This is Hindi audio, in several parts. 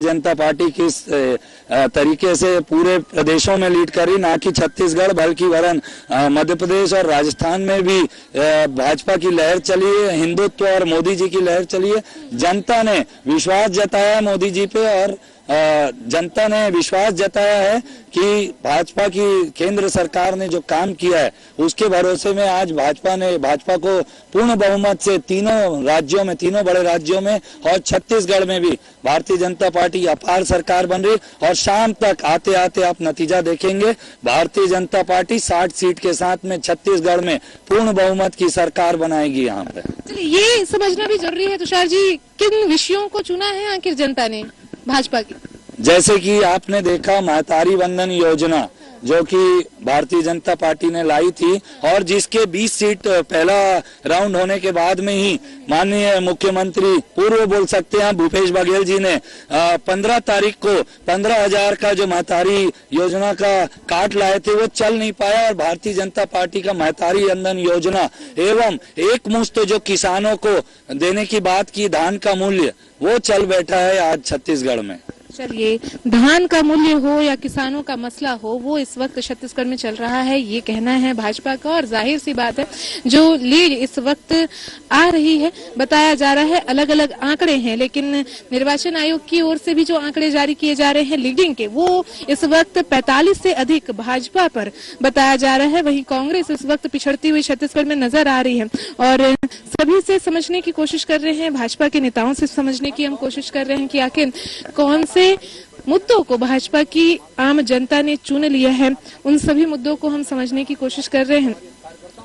जनता पार्टी किस तरीके से पूरे प्रदेशों में लीड करी, ना कि छत्तीसगढ़ बल्कि वरन मध्य प्रदेश और राजस्थान में भी भाजपा की लहर चली है, हिंदुत्व और मोदी जी की लहर चली है। जनता ने विश्वास जताया मोदी जी पे और जनता ने विश्वास जताया है कि भाजपा की केंद्र सरकार ने जो काम किया है उसके भरोसे में आज भाजपा को पूर्ण बहुमत से तीनों राज्यों में, तीनों बड़े राज्यों में और छत्तीसगढ़ में भी भारतीय जनता पार्टी अपार सरकार बन रही और शाम तक आते आते आप नतीजा देखेंगे। भारतीय जनता पार्टी 60 सीट के साथ में छत्तीसगढ़ में पूर्ण बहुमत की सरकार बनाएगी। यहाँ पे ये समझना भी जरूरी है तुषार जी, किन विषयों को चुना है आखिर जनता ने भाजपा की? जैसे कि आपने देखा महतारी वंदन योजना जो कि भारतीय जनता पार्टी ने लाई थी और जिसके 20 सीट पहला राउंड होने के बाद में ही माननीय मुख्यमंत्री पूर्व बोल सकते हैं भूपेश बघेल जी ने 15 तारीख को 15,000 का जो महतारी योजना का कार्ड लाए थे वो चल नहीं पाया और भारतीय जनता पार्टी का महतारी वंदन योजना एवं एक मुश्त जो किसानों को देने की बात की धान का मूल्य वो चल बैठा है आज छत्तीसगढ़ में। चलिए, धान का मूल्य हो या किसानों का मसला हो वो इस वक्त छत्तीसगढ़ में चल रहा है, ये कहना है भाजपा का। और जाहिर सी बात है जो लीड इस वक्त आ रही है, बताया जा रहा है अलग अलग आंकड़े हैं, लेकिन निर्वाचन आयोग की ओर से भी जो आंकड़े जारी किए जा रहे हैं लीडिंग के, वो इस वक्त 45 से अधिक भाजपा पर बताया जा रहा है। वहीं कांग्रेस इस वक्त पिछड़ती हुई छत्तीसगढ़ में नजर आ रही है और सभी से समझने की कोशिश कर रहे हैं, भाजपा के नेताओं से समझने की हम कोशिश कर रहे हैं कि आखिर कौन से मुद्दों को भाजपा की आम जनता ने चुन लिया है। उन सभी मुद्दों को हम समझने की कोशिश कर रहे हैं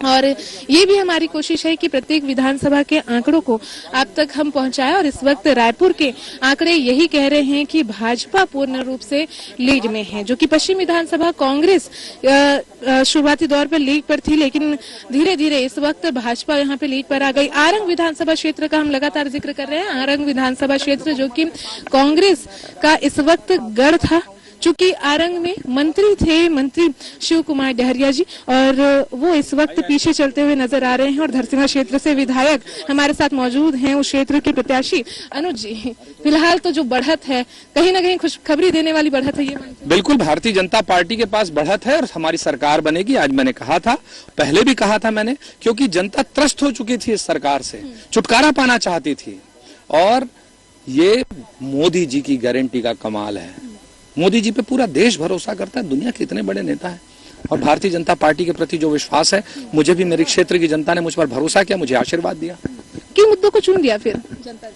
और ये भी हमारी कोशिश है कि प्रत्येक विधानसभा के आंकड़ों को आप तक हम पहुंचाएं। और इस वक्त रायपुर के आंकड़े यही कह रहे हैं कि भाजपा पूर्ण रूप से लीड में है, जो कि पश्चिम विधानसभा कांग्रेस शुरुआती दौर पर लीड पर थी, लेकिन धीरे धीरे इस वक्त भाजपा यहाँ पे लीड पर आ गई। आरंग विधानसभा क्षेत्र का हम लगातार जिक्र कर रहे हैं। आरंग विधानसभा क्षेत्र जो कि कांग्रेस का इस वक्त गढ़ था, चूंकि आरंग में मंत्री शिव कुमार डहरिया जी और वो इस वक्त पीछे चलते हुए नजर आ रहे हैं और धरसींवा क्षेत्र से विधायक हमारे साथ मौजूद हैं, उस क्षेत्र के प्रत्याशी अनुज जी। फिलहाल तो जो बढ़त है, कहीं ना कहीं खुशखबरी देने वाली बढ़त है ये। बिल्कुल भारतीय जनता पार्टी के पास बढ़त है और हमारी सरकार बनेगी। आज मैंने कहा था, पहले भी कहा था मैंने, क्योंकि जनता त्रस्त हो चुकी थी इस सरकार से, छुटकारा पाना चाहती थी और ये मोदी जी की गारंटी का कमाल है। मोदी जी पे पूरा देश भरोसा करता है, दुनिया के इतने बड़े नेता हैं और भारतीय जनता पार्टी के प्रति जो विश्वास है, मुझे भी मेरे क्षेत्र की जनता ने मुझ पर भरोसा किया, मुझे आशीर्वाद दिया। किन मुद्दों को चुन लिया फिर जनता ने?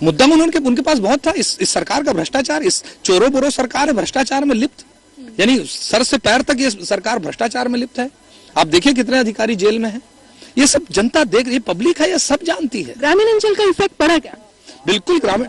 मुद्दा उनके पास बहुत था। इस सरकार का भ्रष्टाचार, इस चोरों बोरो सरकार है भ्रष्टाचार में लिप्त, यानी सर से पैर तक ये सरकार भ्रष्टाचार में लिप्त है। आप देखिए कितने अधिकारी जेल में है, ये सब जनता देख, ये पब्लिक है, ये सब जानती है। ग्रामीण अंचल का इफेक्ट पड़ा क्या? बिल्कुल,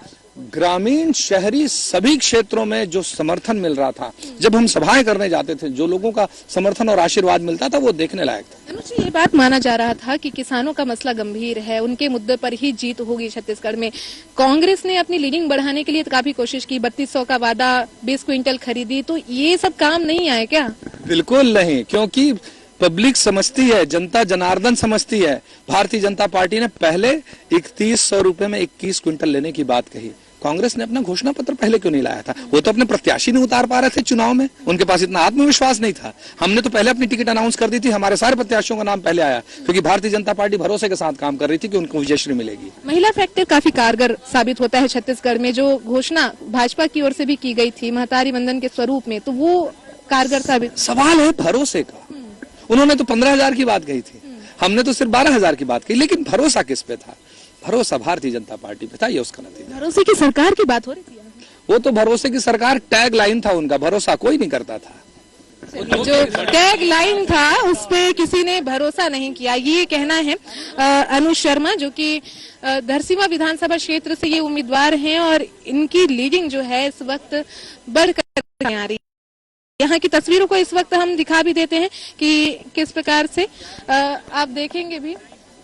ग्रामीण शहरी सभी क्षेत्रों में जो समर्थन मिल रहा था, जब हम सभाएं करने जाते थे, जो लोगों का समर्थन और आशीर्वाद मिलता था वो देखने लायक था। अनुज, ये बात माना जा रहा था कि किसानों का मसला गंभीर है, उनके मुद्दे पर ही जीत होगी छत्तीसगढ़ में। कांग्रेस ने अपनी लीडिंग बढ़ाने के लिए काफी कोशिश की, 3200 का वादा, 20 क्विंटल खरीदी, तो ये सब काम नहीं आए क्या? बिल्कुल नहीं, क्योंकि पब्लिक समझती है, जनता जनार्दन समझती है। भारतीय जनता पार्टी ने पहले 3100 रुपए में 21 क्विंटल लेने की बात कही। कांग्रेस ने अपना घोषणा पत्र पहले क्यों नहीं लाया था? वो तो अपने प्रत्याशी नहीं उतार पा रहे थे चुनाव में, उनके पास इतना आत्मविश्वास नहीं था। हमने तो पहले अपनी टिकट अनाउंस कर दी थी, हमारे सारे प्रत्याशियों का नाम पहले आया, क्योंकि भारतीय जनता पार्टी भरोसे के साथ काम कर रही थी कि उनको विजयश्री मिलेगी। महिला फैक्टर काफी कारगर साबित होता है छत्तीसगढ़ में, जो घोषणा भाजपा की ओर से भी की गई थी महतारी वंदन के स्वरूप में, तो वो कारगर साबित। सवाल है भरोसे का। उन्होंने तो 15,000 की बात कही थी, हमने तो सिर्फ 12,000 की बात कही, लेकिन भरोसा किस पे था? भरोसा भारतीय जनता पार्टी पे था, ये उसका नतीजा। भरोसे की सरकार की बात हो रही थी, वो तो भरोसे की सरकार टैग लाइन था उनका, भरोसा कोई नहीं करता था। जो टैग लाइन था उस पे किसी ने भरोसा नहीं किया, ये कहना है अनुज शर्मा, जो कि धरसींवा विधानसभा क्षेत्र से ये उम्मीदवार हैं और इनकी लीडिंग जो है इस वक्त बढ़कर आ रही है। यहाँ की तस्वीरों को इस वक्त हम दिखा भी देते हैं कि किस प्रकार से आप देखेंगे भी,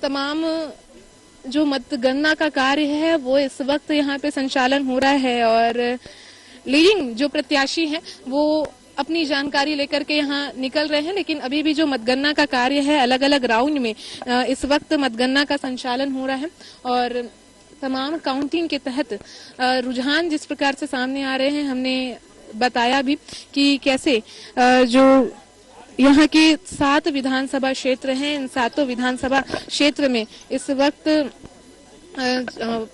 तमाम जो मतगणना का कार्य है वो इस वक्त यहाँ पे संचालन हो रहा है और लीडिंग जो प्रत्याशी हैं वो अपनी जानकारी लेकर के यहाँ निकल रहे हैं, लेकिन अभी भी जो मतगणना का कार्य है अलग अलग राउंड में इस वक्त मतगणना का संचालन हो रहा है और तमाम काउंटिंग के तहत रुझान जिस प्रकार से सामने आ रहे हैं, हमने बताया भी कि कैसे जो यहाँ के 7 विधानसभा क्षेत्र हैं, इन 7 विधानसभा क्षेत्र में इस वक्त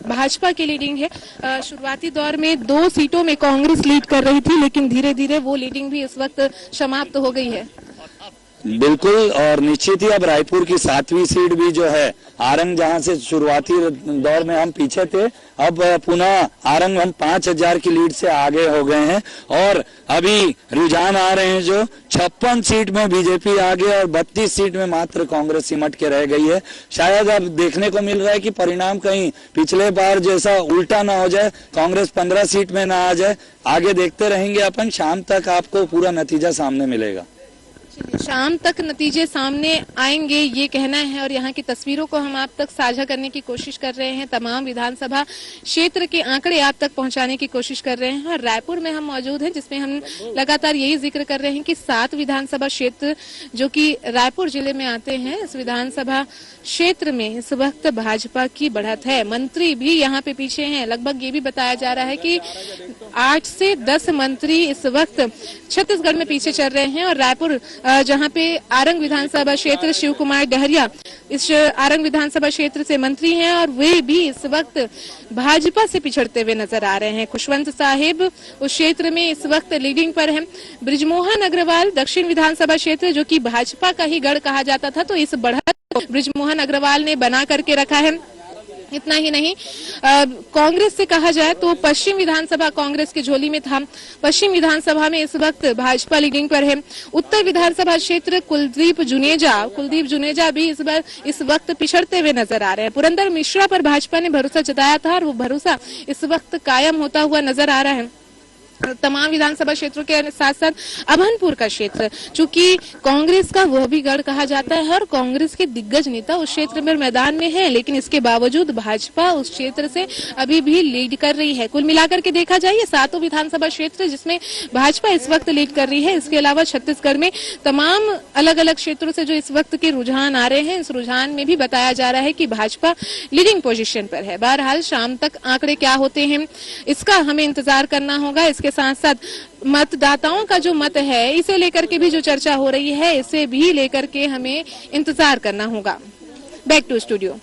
भाजपा की लीडिंग है। शुरुआती दौर में 2 सीटों में कांग्रेस लीड कर रही थी, लेकिन धीरे धीरे वो लीडिंग भी इस वक्त समाप्त हो गई है। बिल्कुल, और निश्चित ही अब रायपुर की 7वीं सीट भी जो है, आरंग जहां से शुरुआती दौर में हम पीछे थे, अब पुनः आरंग हम 5000 की लीड से आगे हो गए हैं। और अभी रुझान आ रहे हैं जो 56 सीट में बीजेपी आगे और 32 सीट में मात्र कांग्रेस सिमट के रह गई है। शायद अब देखने को मिल रहा है कि परिणाम कहीं पिछले बार जैसा उल्टा ना हो जाए, कांग्रेस 15 सीट में ना आ जाए। आगे देखते रहेंगे अपन, शाम तक आपको पूरा नतीजा सामने मिलेगा। शाम तक नतीजे सामने आएंगे ये कहना है, और यहाँ की तस्वीरों को हम आप तक साझा करने की कोशिश कर रहे हैं। तमाम विधानसभा क्षेत्र के आंकड़े आप तक पहुंचाने की कोशिश कर रहे हैं। और रायपुर में हम मौजूद हैं, जिसमें हम लगातार यही जिक्र कर रहे हैं कि 7 विधानसभा क्षेत्र जो कि रायपुर जिले में आते हैं, इस विधानसभा क्षेत्र में इस वक्त भाजपा की बढ़त है। मंत्री भी यहाँ पे पीछे हैं। लगभग ये भी बताया जा रहा है कि 8 से 10 मंत्री इस वक्त छत्तीसगढ़ में पीछे चल रहे हैं। और रायपुर जहाँ पे आरंग विधानसभा क्षेत्र शिव कुमार डहरिया इस आरंग विधानसभा क्षेत्र से मंत्री हैं, और वे भी इस वक्त भाजपा से पिछड़ते हुए नजर आ रहे हैं। खुशवंत साहिब उस क्षेत्र में इस वक्त लीडिंग पर हैं। बृजमोहन अग्रवाल दक्षिण विधानसभा क्षेत्र जो कि भाजपा का ही गढ़ कहा जाता था, तो इस बढ़त बृजमोहन अग्रवाल ने बना करके रखा है। इतना ही नहीं, कांग्रेस से कहा जाए तो पश्चिम विधानसभा कांग्रेस की झोली में था। पश्चिम विधानसभा में इस वक्त भाजपा लीडिंग पर है। उत्तर विधानसभा क्षेत्र कुलदीप जुनेजा भी इस वक्त पिछड़ते हुए नजर आ रहे हैं। पुरंदर मिश्रा पर भाजपा ने भरोसा जताया था, और वो भरोसा इस वक्त कायम होता हुआ नजर आ रहा है। तमाम विधानसभा क्षेत्रों के साथ साथ अभनपुर का क्षेत्र, चूंकि कांग्रेस का वह भी गढ़ कहा जाता है और कांग्रेस के दिग्गज नेता उस क्षेत्र में मैदान में है, लेकिन इसके बावजूद भाजपा उस क्षेत्र से अभी भी लीड कर रही है। कुल मिलाकर के देखा जाए 7 विधानसभा क्षेत्र जिसमें भाजपा इस वक्त लीड कर रही है। इसके अलावा छत्तीसगढ़ में तमाम अलग अलग क्षेत्रों से जो इस वक्त के रुझान आ रहे हैं, इस रुझान में भी बताया जा रहा है कि भाजपा लीडिंग पोजीशन पर है। बहरहाल शाम तक आंकड़े क्या होते हैं इसका हमें इंतजार करना होगा। इसके साथ साथ मतदाताओं का जो मत है, इसे लेकर के भी जो चर्चा हो रही है, इसे भी लेकर के हमें इंतजार करना होगा। Back to studio.